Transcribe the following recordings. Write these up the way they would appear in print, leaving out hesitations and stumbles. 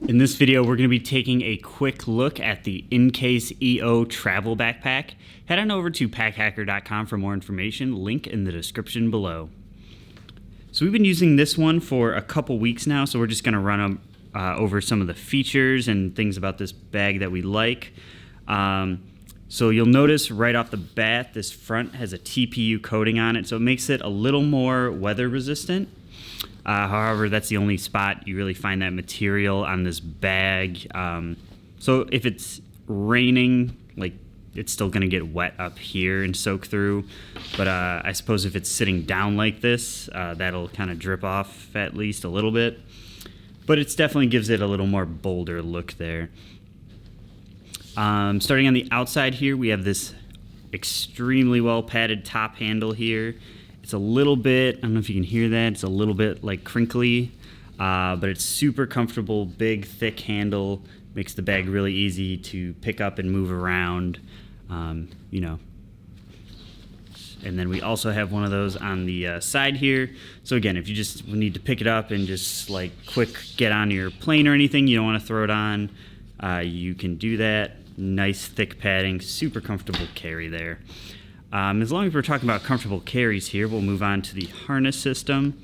In this video, we're going to be taking a quick look at the Incase EO travel backpack. Head on over to packhacker.com for more information, link in the description below. So we've been using this one for a couple weeks now, so we're just going to run over some of the features and things about this bag that we like. So you'll notice right off the bat, this front has a TPU coating on it, so it makes it a little more weather resistant. However, that's the only spot you really find that material on this bag. So if it's raining, like, it's still going to get wet up here and soak through. But I suppose if it's sitting down like this, that'll kind of drip off at least a little bit. But it definitely gives it a little more bolder look there. Starting on the outside here, we have this extremely well padded top handle here. It's a little bit, I don't know if you can hear that, it's a little bit like crinkly, but it's super comfortable, big, thick handle, makes the bag really easy to pick up and move around, you know. And then we also have one of those on the side here. So again, if you just need to pick it up and just like quick get on your plane or anything, you don't want to throw it on, you can do that. Nice thick padding, super comfortable carry there. As long as we're talking about comfortable carries here, we'll move on to the harness system.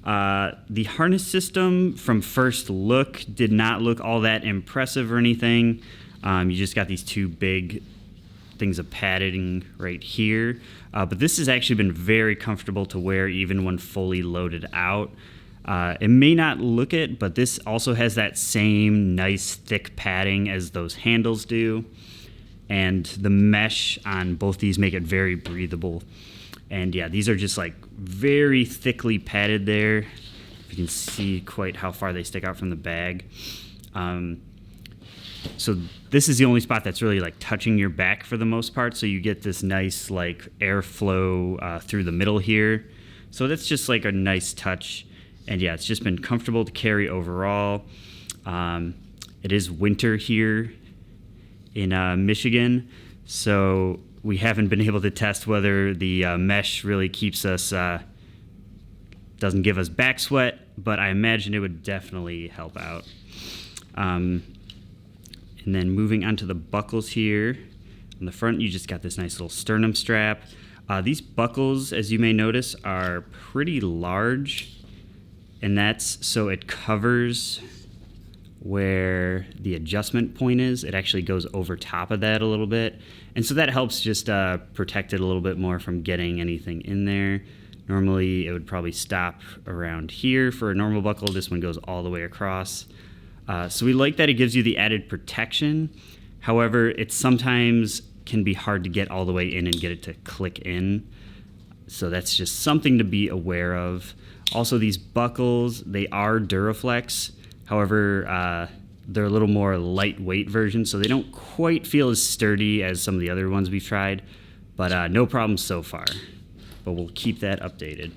The harness system, from first look, did not look all that impressive or anything. You just got these two big things of padding right here. But this has actually been very comfortable to wear even when fully loaded out. It may not look it, but this also has that same nice thick padding as those handles do. And the mesh on both these make it very breathable. And yeah, these are just like very thickly padded there. If you can see quite how far they stick out from the bag. So this is the only spot that's really like touching your back for the most part. So you get this nice like airflow through the middle here. So that's just like a nice touch. And yeah, it's just been comfortable to carry overall. It is winter here in Michigan, so we haven't been able to test whether the mesh really keeps us, doesn't give us back sweat, but I imagine it would definitely help out. And then moving on to the buckles here. On the front, you just got this nice little sternum strap. These buckles, as you may notice, are pretty large, and that's so it covers where the adjustment point is. It actually goes over top of that a little bit. And so that helps just protect it a little bit more from getting anything in there. Normally it would probably stop around here for a normal buckle. This one goes all the way across. So we like that it gives you the added protection. However, it sometimes can be hard to get all the way in and get it to click in. So that's just something to be aware of. Also, these buckles, they are Duraflex. However, they're a little more lightweight version, so they don't quite feel as sturdy as some of the other ones we've tried, but no problem so far. But we'll keep that updated.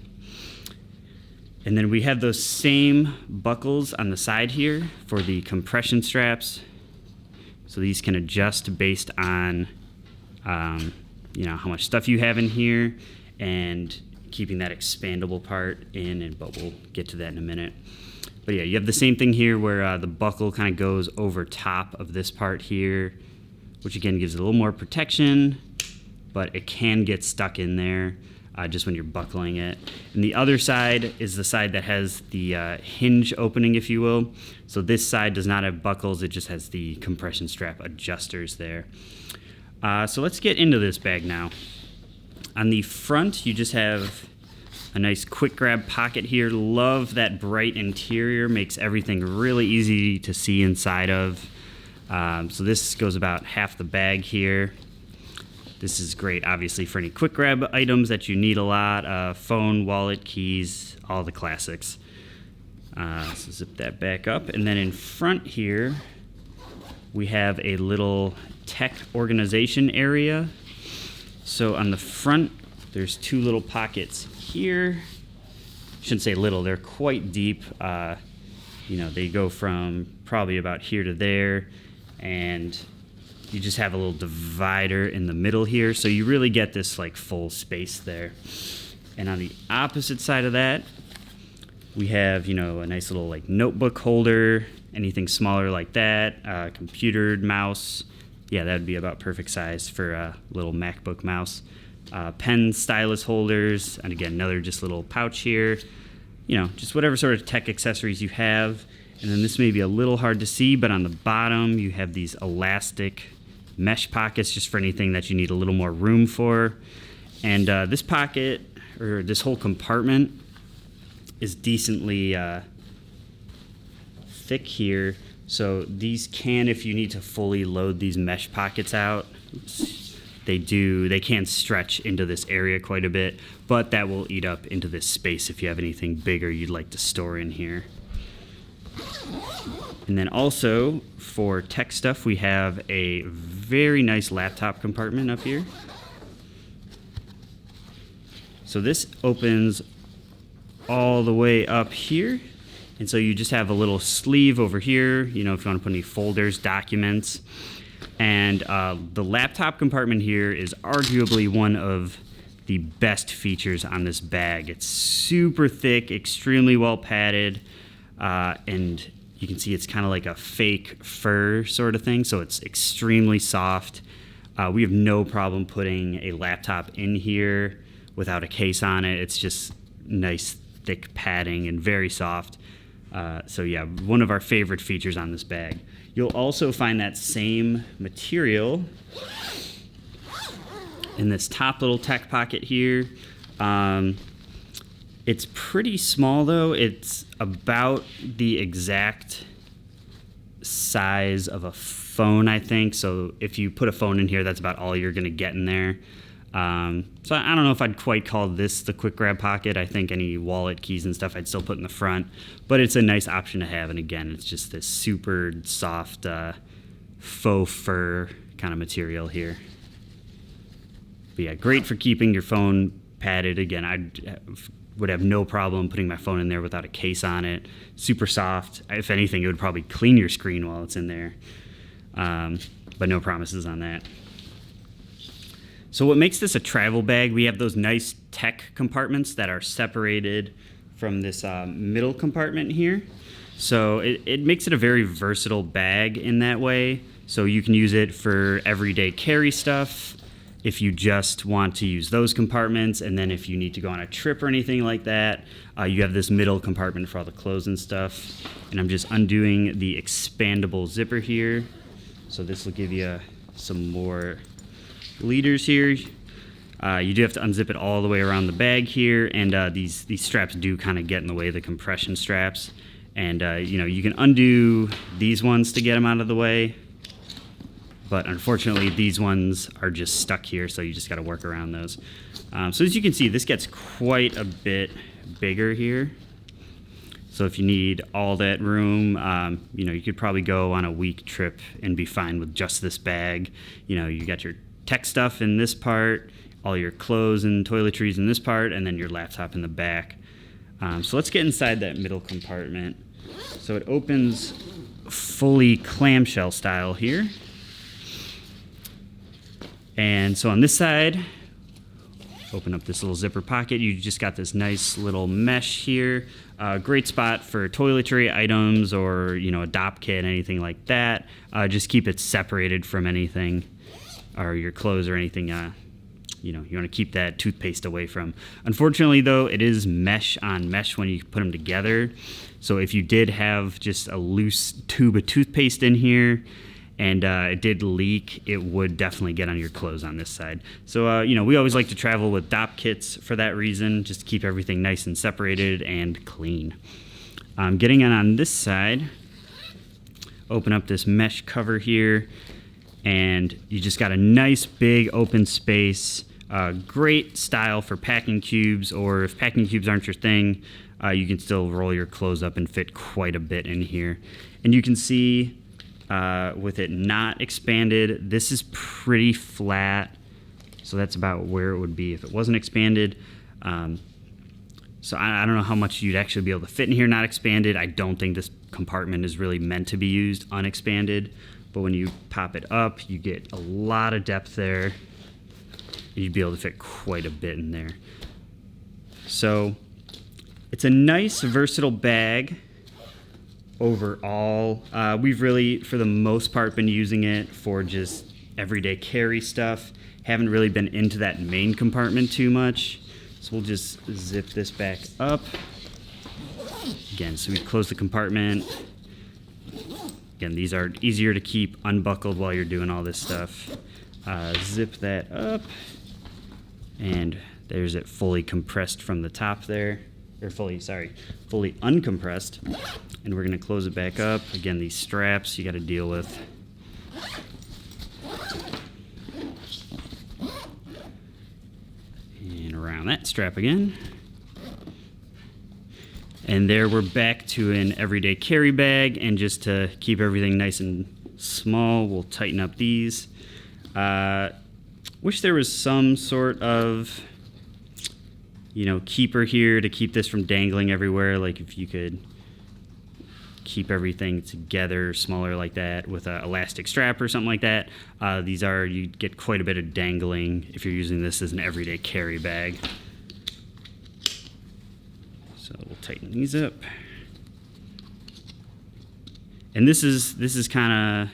And then we have those same buckles on the side here for the compression straps. So these can adjust based on you know, how much stuff you have in here and keeping that expandable part in, but we'll get to that in a minute. But yeah, you have the same thing here where the buckle kind of goes over top of this part here, which again gives it a little more protection, but it can get stuck in there just when you're buckling it. And the other side is the side that has the hinge opening, if you will. So this side does not have buckles, it just has the compression strap adjusters there. So let's get into this bag now. On the front, you just have a nice quick grab pocket here. Love that bright interior, makes everything really easy to see inside of. So this goes about half the bag here. This is great, obviously, for any quick grab items that you need a lot. Phone, wallet, keys, all the classics. So zip that back up. And then in front here, we have a little tech organization area. So on the front, there's two little pockets here. Shouldn't say little, they're quite deep. You know, they go from probably about here to there, and you just have a little divider in the middle here, so you really get this like full space there. And on the opposite side of that, we have, you know, a nice little like notebook holder anything smaller like that, computer mouse, yeah, that would be about perfect size for a little MacBook mouse. Pen stylus holders, and again, another just little pouch here. You know, just whatever sort of tech accessories you have. And then this may be a little hard to see, but on the bottom you have these elastic mesh pockets just for anything that you need a little more room for. And this pocket, or this whole compartment, is decently thick here. So these can, if you need to fully load these mesh pockets out, they can stretch into this area quite a bit, but that will eat up into this space if you have anything bigger you'd like to store in here. And then also for tech stuff, we have a very nice laptop compartment up here. So this opens all the way up here. And so you just have a little sleeve over here, you know, if you want to put any folders, documents. And the laptop compartment here is arguably one of the best features on this bag. It's super thick, extremely well padded, and you can see it's kind of like a fake fur sort of thing, so it's extremely soft. We have no problem putting a laptop in here without a case on it. It's just nice, thick padding and very soft. So yeah, one of our favorite features on this bag. You'll also find that same material in this top little tech pocket here. It's pretty small though. It's about the exact size of a phone, I think. So if you put a phone in here, that's about all you're gonna get in there. So I don't know if I'd quite call this the quick grab pocket. I think any wallet, keys, and stuff I'd still put in the front, but it's a nice option to have. And again, it's just this super soft faux fur kind of material here. But yeah, great for keeping your phone padded. Again, I would have no problem putting my phone in there without a case on it. Super soft. If anything, it would probably clean your screen while it's in there. But no promises on that. So what makes this a travel bag, we have those nice tech compartments that are separated from this middle compartment here. So it makes it a very versatile bag in that way. So you can use it for everyday carry stuff if you just want to use those compartments, and then if you need to go on a trip or anything like that, you have this middle compartment for all the clothes and stuff. And I'm just undoing the expandable zipper here. So this will give you some more leaders here. You do have to unzip it all the way around the bag here, and these straps do kind of get in the way of the compression straps. And you know, you can undo these ones to get them out of the way, but unfortunately these ones are just stuck here, so you just got to work around those. So as you can see, this gets quite a bit bigger here. So if you need all that room, you know, you could probably go on a week trip and be fine with just this bag. You know, you got your tech stuff in this part, all your clothes and toiletries in this part, and then your laptop in the back. So let's get inside that middle compartment. So it opens fully clamshell style here. And so on this side, open up this little zipper pocket. You just got this nice little mesh here. Great spot for toiletry items or, you know, a DOP kit, anything like that. Just keep it separated from anything, or your clothes or anything, you know, you want to keep that toothpaste away from. Unfortunately, though, it is mesh on mesh when you put them together. So if you did have just a loose tube of toothpaste in here and it did leak, it would definitely get on your clothes on this side. So, you know, we always like to travel with DOP kits for that reason, just to keep everything nice and separated and clean. Getting on this side, open up this mesh cover here, and you just got a nice big open space. Great style for packing cubes, or if packing cubes aren't your thing, you can still roll your clothes up and fit quite a bit in here. And you can see with it not expanded, this is pretty flat. So that's about where it would be if it wasn't expanded. So I don't know how much you'd actually be able to fit in here not expanded. I don't think this compartment is really meant to be used unexpanded. But when you pop it up, you get a lot of depth there. You'd be able to fit quite a bit in there. So it's a nice, versatile bag. overall. We've really, for the most part, been using it for just everyday carry stuff. Haven't really been into that main compartment too much. So we'll just zip this back up. Again, so we close the compartment. Again, these are easier to keep unbuckled while you're doing all this stuff. Zip that up. And there's it fully compressed from the top there. Or fully uncompressed. And we're gonna close it back up. Again, these straps you gotta deal with. And around that strap again. And there we're back to an everyday carry bag. And just to keep everything nice and small, we'll tighten up these. Wish there was some sort of, keeper here to keep this from dangling everywhere. Like if you could keep everything together smaller like that with an elastic strap or something like that. You get quite a bit of dangling if you're using this as an everyday carry bag. So we'll tighten these up. And this is kind of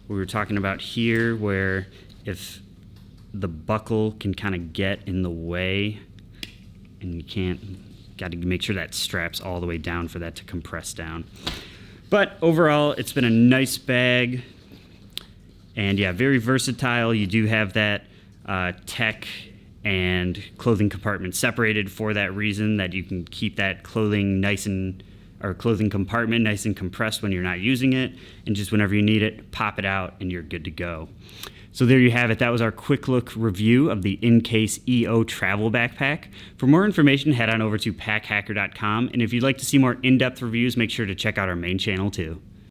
what we were talking about here, where if the buckle can kind of get in the way and got to make sure that strap's all the way down for that to compress down. But overall, it's been a nice bag. And yeah, very versatile. You do have that tech and clothing compartment separated for that reason, that you can keep that clothing compartment nice and compressed when you're not using it, and just whenever you need it, pop it out and you're good to go. So there you have it. That was our quick look review of the Incase EO travel backpack. For more information, head on over to packhacker.com, and if you'd like to see more in-depth reviews, make sure to check out our main channel too.